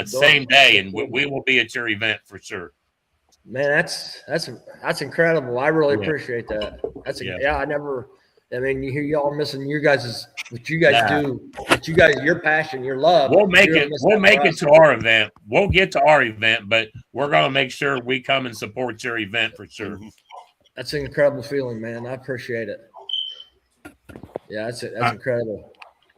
same day, and we will be at your event for sure. Man, that's incredible. I really appreciate that. You hear y'all missing your guys' what you guys do, your passion, your love. We'll make it to our event. We'll get to our event, but we're gonna make sure we come and support your event for sure. That's an incredible feeling, man. I appreciate it. Yeah, that's incredible.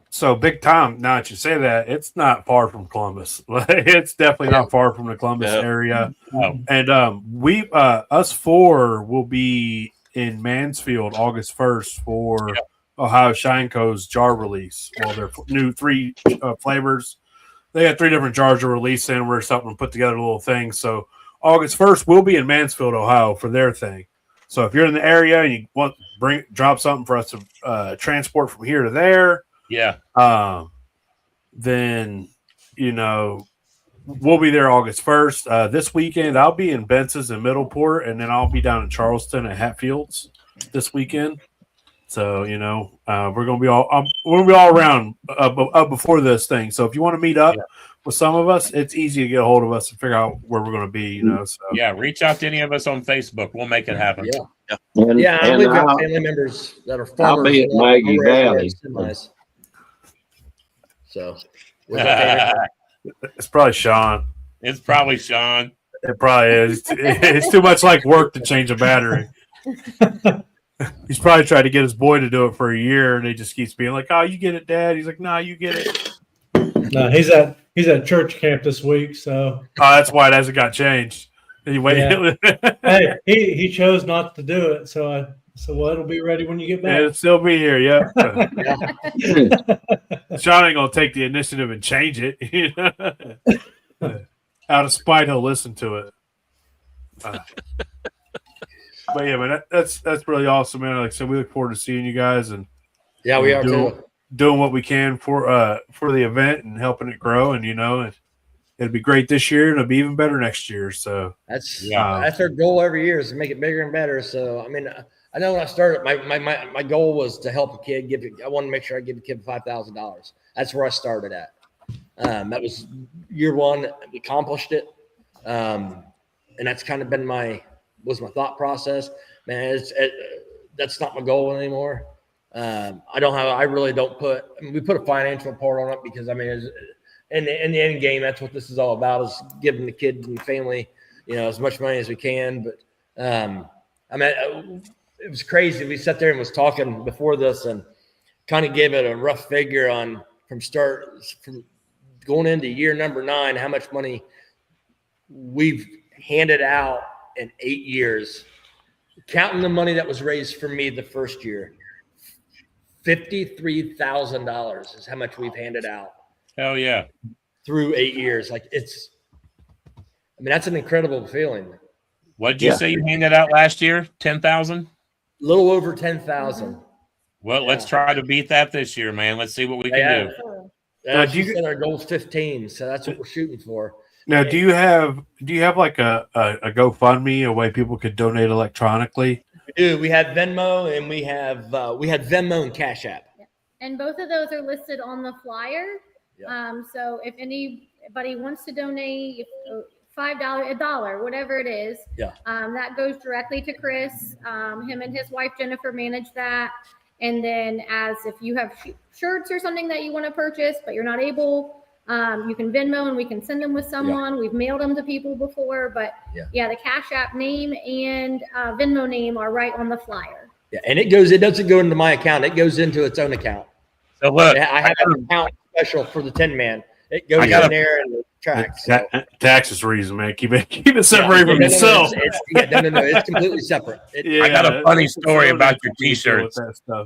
So Big Tom, now that you say that, it's not far from Columbus. It's definitely not far from the Columbus area. And us four will be in Mansfield August 1st for Ohio Shine Co.'s jar release. Well, their new 3 flavors. They got 3 different jars to release in. We're starting to put together a little thing. So August 1st, we'll be in Mansfield, Ohio for their thing. So if you're in the area and you want to drop something for us to transport from here to there, then, we'll be there August 1st. This weekend, I'll be in Benson's in Middleport, and then I'll be down in Charleston at Hatfields this weekend. So, we're going to be all around up before this thing. So if you want to meet up with some of us, it's easy to get a hold of us and figure out where we're going to be, So. Yeah, reach out to any of us on Facebook. We'll make it happen. We've got family members that are farmers. I'll be at Maggie Valley. So it's probably Sean. It's probably Sean. It probably is. It's too much like work to change a battery. He's probably tried to get his boy to do it for a year, and he just keeps being like, "Oh, you get it, Dad." He's like, "No, you get it." No, he's at church camp this week, so that's why it hasn't got changed. Anyway, hey, he chose not to do it, so it'll be ready when you get back. It'll still be here, yeah. Sean ain't gonna take the initiative and change it. Out of spite, he'll listen to it. But yeah, man, that's really awesome, man. Like I said, we look forward to seeing you guys, and we are too. Doing what we can for the event and helping it grow, and it'll be great this year, and it'll be even better next year. So that's our goal every year, is to make it bigger and better. So I mean, I know when I started, my goal was to help a kid. I wanted to make sure I give a kid $5,000. That's where I started at. That was year one. We accomplished it, and that's kind of been my thought process. Man, that's not my goal anymore. I really don't we put a financial part on it because, I mean, in the end game, that's what this is all about, is giving the kids and the family, as much money as we can. But, I mean, it was crazy. We sat there and was talking before this and kind of gave it a rough figure on from going into year number 9, how much money we've handed out in 8 years, counting the money that was raised for me the first year. $53,000 is how much we've handed out. Hell yeah. Through 8 years. That's an incredible feeling. What did you say you handed out last year? 10,000? A little over 10,000. Well, let's try to beat that this year, man. Let's see what we can do. She said our goal's 15, so that's what we're shooting for. Now, do you have like a GoFundMe, a way people could donate electronically? We do. We have Venmo, and we had Venmo and Cash App. And both of those are listed on the flyer. Yeah. So if anybody wants to donate $5, $1, whatever it is, that goes directly to Chris. Him and his wife Jennifer manage that. And then, if you have shirts or something that you want to purchase but you're not able, you can Venmo and we can send them with someone. Yeah. We've mailed them to people before, but the Cash App name and Venmo name are right on the flyer. Yeah, and it doesn't go into my account. It goes into its own account. So look, I have an account special for the 10 man. It goes in there and it tracks. Taxes reason, man. Keep it separate from yourself. No, it's completely separate. I got a funny story about your T-shirts.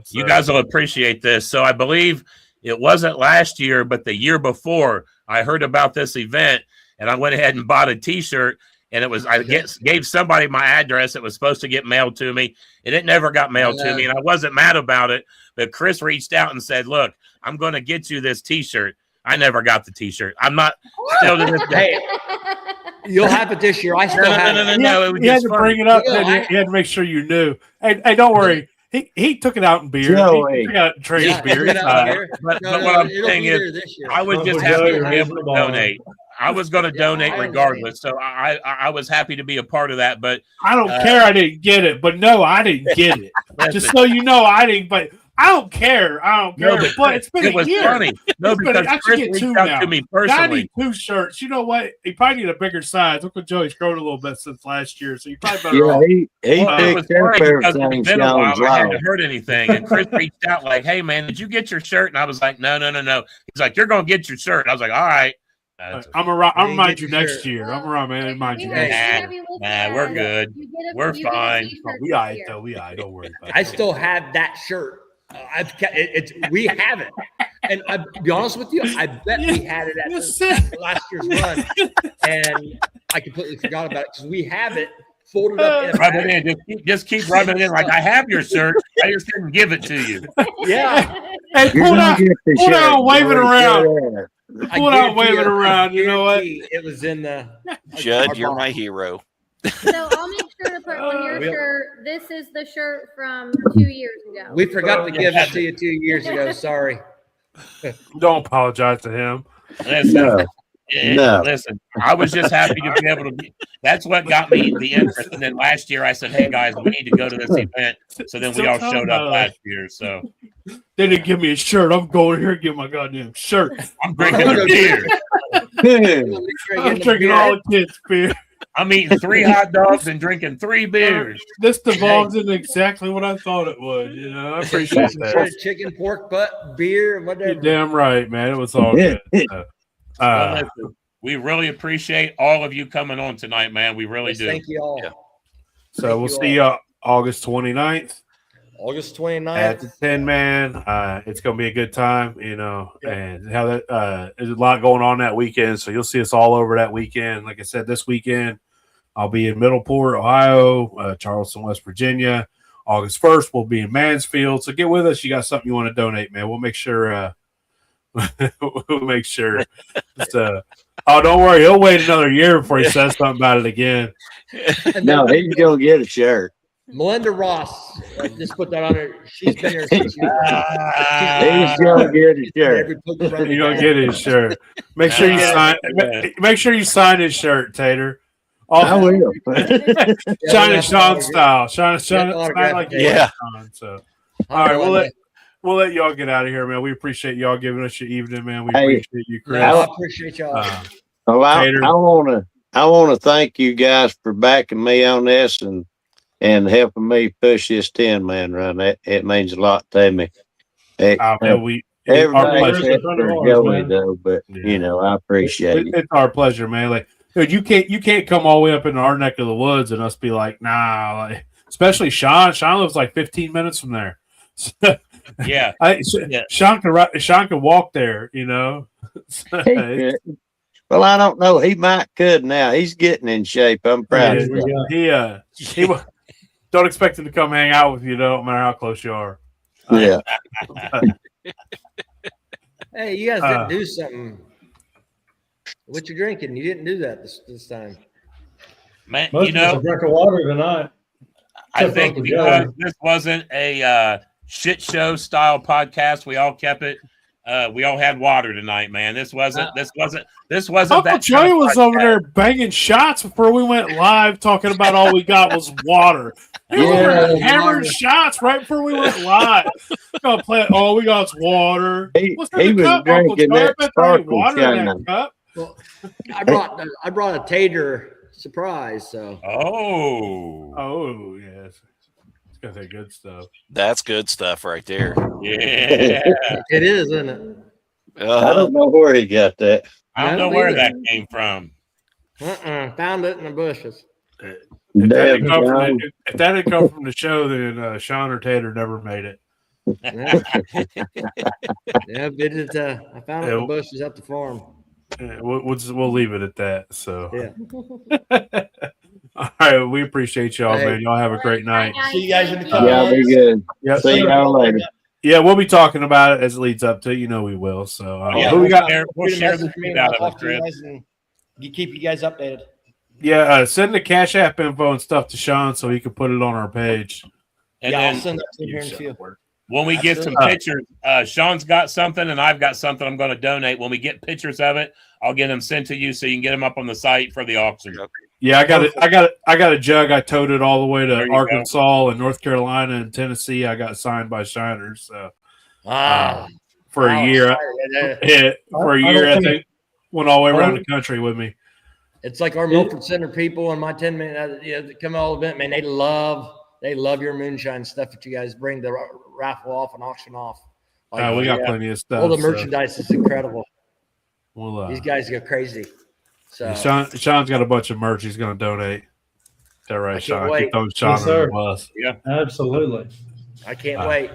You guys will appreciate this. So I believe it wasn't last year, but the year before, I heard about this event, and I went ahead and bought a T-shirt. And I gave somebody my address. It was supposed to get mailed to me, and it never got mailed to me. And I wasn't mad about it. But Chris reached out and said, "Look, I'm going to get you this T-shirt." I never got the T-shirt. I'm not still to this day. You'll have it this year. I still have it. No, he had to bring it up. He had to make sure you knew. Hey, don't worry. He took it out in beer. He took it out in Trey's beer. But what I'm saying is, I was just happy to be able to donate. I was going to donate regardless, so I was happy to be a part of that. But I don't care. I didn't get it, but no, I didn't get it. Just so you know, I didn't. But I don't care. No, but it's been a year. Funny. No, because Chris reached out to me personally. I need 2 shirts. You know what? He probably need a bigger size. Uncle Joey's grown a little bit since last year, so you probably better. Yeah, he picked up everything. It's been a while. I hadn't heard anything, and Chris reached out like, "Hey, man, did you get your shirt?" And I was like, "No." He's like, "You're gonna get your shirt." And I was like, "All right." I'm remind you next year. I'm around, man. Remind you next year. Nah, we're good. We're fine. We all right, though. We all right. Don't worry about it. I still have that shirt. We have it, and I'll be honest with you, I bet we had it at last year's run, and I completely forgot about it because we have it folded up. Rub it in. Just keep rubbing it in like I have your shirt. I just didn't give it to you. Yeah. Hey, pull out, wave it around. Pull it out, wave it around. You know what? It was in the Judd. You're my hero. So I'll make sure to put on your shirt. This is the shirt from 2 years ago. We forgot to give it to you 2 years ago. Sorry. Don't apologize to him. Listen, listen. I was just happy to be able to be. That's what got me the interest. And then last year I said, "Hey guys, we need to go to this event." So then we all showed up last year. So they didn't give me a shirt. I'm going here and get my goddamn shirt. I'm drinking a beer. I'm drinking all the kids' beer. I'm eating 3 hot dogs and drinking 3 beers. This devolves into exactly what I thought it would. You know, I appreciate that. Chicken, pork butt, beer, whatever. You're damn right, man. It was all good. We really appreciate all of you coming on tonight, man. We really do. Thank you all. Yeah. So we'll see you August 29th. August 29th. At the 10 man. It's going to be a good time, you know, and how that there's a lot going on that weekend. So you'll see us all over that weekend. Like I said, this weekend, I'll be in Middleport, Ohio, Charleston, West Virginia. August 1st, we'll be in Mansfield. So get with us. You got something you want to donate, man. We'll make sure. We'll make sure. Don't worry. He'll wait another year before he says something about it again. No, he's going to get a shirt. Melinda Ross, just put that on her. She's been here since he's going to get his shirt. You're going to get his shirt. Make sure you sign. Make sure you sign his shirt, Tater. I will. Shine it Sean style. Shine like Sean. So, all right, we'll let y'all get out of here, man. We appreciate y'all giving us your evening, man. We appreciate you, Chris. I appreciate y'all. I want to thank you guys for backing me on this and helping me push this 10-man run. It means a lot to me. Everybody says for Joey though, but you know, I appreciate it. It's our pleasure, man. Like, dude, you can't come all the way up in our neck of the woods and us be like, nah. Like, especially Sean. Sean lives like 15 minutes from there. Yeah. Sean can walk there, you know. Well, I don't know. He could now. He's getting in shape. I'm proud of him. He don't expect him to come hang out with you, though, no matter how close you are. Yeah. Hey, you guys didn't do something. What you drinking? You didn't do that this time. Man, Most of us a drink of water tonight. I Except for think Uncle because Joe. this wasn't a shit show style podcast, we all kept it. We all had water tonight, man. This wasn't Uncle that Joey kind of was over podcast. there banging shots before we went live, talking about all we got was water. He was over there hammering shots right before we went live. Gonna play. All we got is water. What's in He the was cup, Uncle drinking Joey? I that bet there ain't sparkle water in that shine. cup. Well, I brought a tater surprise. So. Oh yes, it's got that good stuff. That's good stuff right there. Yeah, It is, isn't it? I don't know where he got that. I don't know where that came from. Found it in the bushes. If that Damn, didn't come from the show, then Sean or Tater never made it. Yeah, bit it. I found it in the bushes at the farm. We'll leave it at that. So Yeah. all right, we appreciate y'all, Hey. man. Y'all have a great night. See you guys in the Yeah, couple be months. good. Yep. See y'all later. Yeah, we'll be talking about it as it leads up to it. You know we will. So Yeah, who we got? We'll share the Message me tweet and I'll out of talk it, to you Chris. guys and keep you guys updated. Yeah, send the Cash App info and stuff to Sean so he can put it on our page. And Yeah, I'll then send that to you here in a few. when we get some pictures, Sean's got something and I've got something I'm going to donate. When we get pictures of it, I'll get them sent to you so you can get them up on the site for the auction. Yeah, I got a jug. I towed it all the way to There you Arkansas and North Carolina and Tennessee. I got signed by Shiners. So for a year, I think went all the way around the country with me. It's like our Milford Center people and my 10-minute, they come all event, man. They love your moonshine stuff that you guys bring the raffle off and auction off. Like, We got plenty of stuff. all the merchandise is incredible. Well, These guys go crazy. So Sean's got a bunch of merch he's going to donate. Is that right, I can't Sean? wait. Keep those Sean Yes, on the sir. bus. Yeah. Absolutely. I can't wait.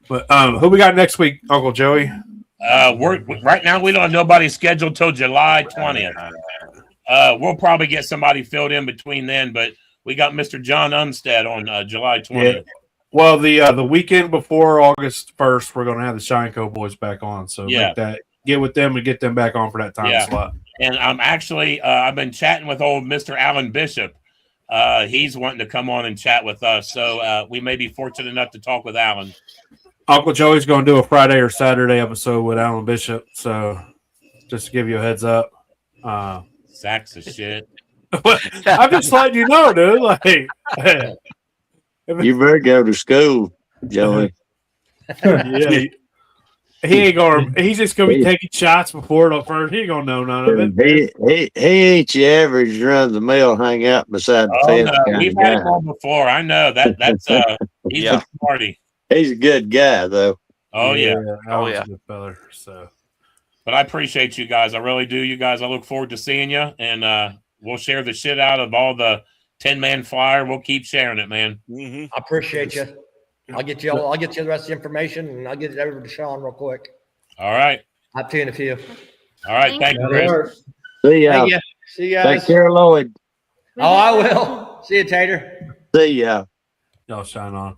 But who we got next week, Uncle Joey? Right now we don't have nobody scheduled till July 20th. We'll probably get somebody filled in between then, but we got Mr. John Umstead on July 20th. Yeah. Well, the weekend before August 1st, we're going to have the Shine Co. boys back on. So get with them and get them back on for that time slot. And I'm actually I've been chatting with old Mr. Alan Bishop. He's wanting to come on and chat with us. So we may be fortunate enough to talk with Alan. Uncle Joey's going to do a Friday or Saturday episode with Alan Bishop. So just to give you a heads up. Sacks of shit. I'm just letting you know, dude. Like, You better go to school, Joey. yeah, he ain't gonna. He's just gonna be taking shots before it first. He ain't gonna know none of it. He ain't your average run of the mill, hang out beside the fence. No, we've had him on before. I know that's he's a party. He's a good guy, though. Oh yeah. Alan's a good feller. So, but I appreciate you guys. I really do. You guys. I look forward to seeing you, and we'll share the shit out of all the 10-man flyer. We'll keep sharing it, man. Mm-hmm. I appreciate you. I'll get you the rest of the information and I'll get it over to Sean real quick. All right. I'll see you in a few. All right. Thank you, Chris. See ya. Thank you. See you guys. Take care, Lloyd. Oh, I will. See you, Tater. See ya. y'all shine on.